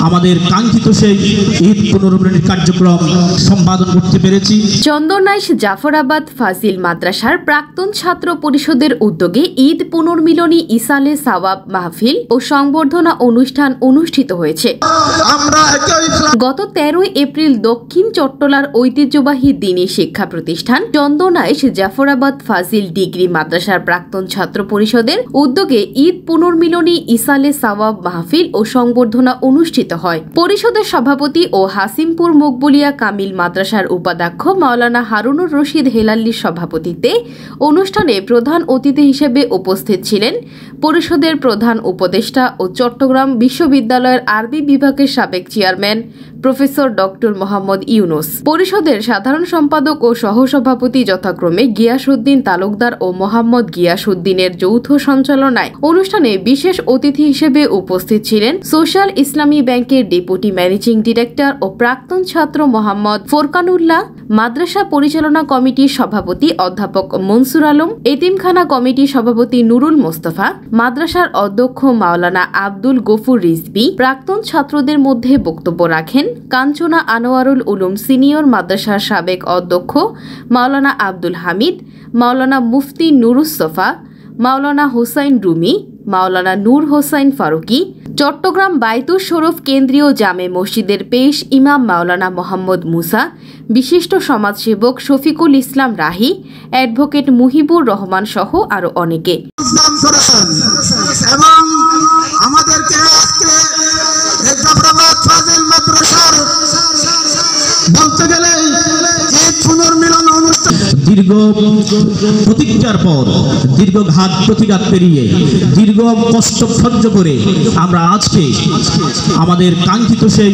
আমাদের কাঙ্ক্ষিত সেই ঈদ পুনর্মিলনী কার্যক্রম সম্পাদন করতে পেরেছি। চন্দনাইশ জাফরাবাদ ফাজিল মাদ্রাসার প্রাক্তন ছাত্র পরিষদের উদ্যোগে ঈদ পুনর্মিলনী ইসালে সাওয়াব মাহফিল ও সংবর্ধনা অনুষ্ঠান অনুষ্ঠিত হয়েছে। গত 13 এপ্রিল দক্ষিণ চট্টলার ঐতিহ্যবাহী দ্বীনী শিক্ষা প্রতিষ্ঠান চন্দনাইশ জাফরাবাদ ফাজিল ডিগ্রি মাদ্রাসার প্রাক্তন ছাত্র পরিষদের উদ্যোগে ঈদ পুনর্মিলনী ইসালে সাওয়াব মাহফিল ও সংবর্ধনা অনুষ্ঠিত হয়। পরিষদের সভাপতি ও হাসিমপুর মকবুলিয়া কামিল মাদ্রাসার উপাধ্যক্ষ মাওলানা হারুনুর রশিদ হেলাল্লির সভাপতিত্বে অনুষ্ঠানে প্রধান অতিথি হিসেবে উপস্থিত ছিলেন পরিষদের প্রধান উপদেষ্টা ও চট্টগ্রাম বিশ্ববিদ্যালয়ের আরবি বিভাগের সাবেক chairman professor doctor Mohammad Yunus, পরিষদের সাধারণ সম্পাদক ও সহসভাপতি যথাক্রমে গিয়াসউদ্দিন তালুকদার ও মোহাম্মদ গিয়াসউদ্দিনের যৌথ সঞ্চালনায় অনুষ্ঠানে বিশেষ অতিথি হিসেবে উপস্থিত ছিলেন সোশ্যাল ইসলামী ব্যাংকের ডেপুটি ম্যানেজিং ডিরেক্টর ও প্রাক্তন ছাত্র মোহাম্মদ ফোরকানুল্লাহ, মাদ্রাসা পরিচালনা কমিটির সভাপতি অধ্যাপক মনসুর আলম, এতিমখানা কমিটির সভাপতি নুরুল মোস্তফা, মাদ্রাসার অধ্যক্ষ মাওলানা আব্দুল গফুর রিজভী। প্রাক্তন ছাত্রদের মধ্যে বক্তব্য রাখেন কাঞ্চনা আনোয়ারুল উলুম সিনিয়র মাদ্রাসার সাবেক অধ্যক্ষ মাওলানা আব্দুল হামিদ, মাওলানা মুফতি নুরুসফা, মাওলানা হোসাইন রুমি, মাওলানা নূর হোসাইন ফারুকি, চট্টগ্রাম বাইতুল শরফ কেন্দ্রীয় জামে মসজিদের পেশ ইমাম মাওলানা মোহাম্মদ মুসা, বিশিষ্ট সমাজসেবক শফিকুল ইসলাম রাহি, অ্যাডভোকেট মুহিবুর রহমান সহ আরো অনেকে। দীর্ঘ প্রতীক্ষার পর দীর্ঘ ঘাত প্রতিঘাত পেরিয়ে দীর্ঘ কষ্ট সহ্য করে আমরা আজকে আমাদের কাঙ্ক্ষিত সেই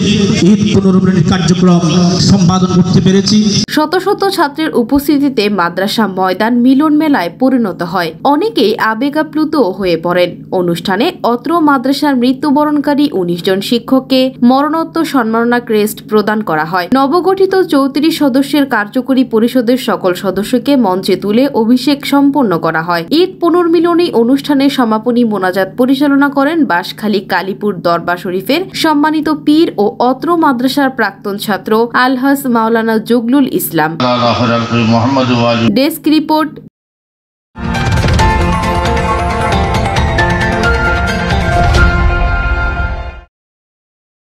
ঈদ পুনর্মিলনী কার্যক্রম সম্পাদন করতে পেরেছি। শত শত ছাত্রের উপস্থিতিতে মাদ্রাসা ময়দান মিলন মেলায় পরিণত হয়। অনেকেই আবেগাপ্লুত হয়ে পড়েন। অনুষ্ঠানে অত্র মাদ্রাসার মৃত্যুবরণকারী 19 জন শিক্ষককে মরণোত্তর সম্মাননা ক্রেস্ট প্রদান করা হয়। নবগঠিত 34 সদস্যের কার্যকরী পরিষদের সকল সদস্যকে মঞ্চে তুলে অভিষেক সম্পন্ন করা হয়। ঈদ পুনর্মিলনী অনুষ্ঠানের সমাপনী মোনাজাত পরিচালনা করেন বাঁশখালী কালীপুর দরবার শরীফের সম্মানিত পীর ও অত্র মাদ্রাসার প্রাক্তন ছাত্র আলহাজ মাওলানা জগলুল ইসলাম। Desk report.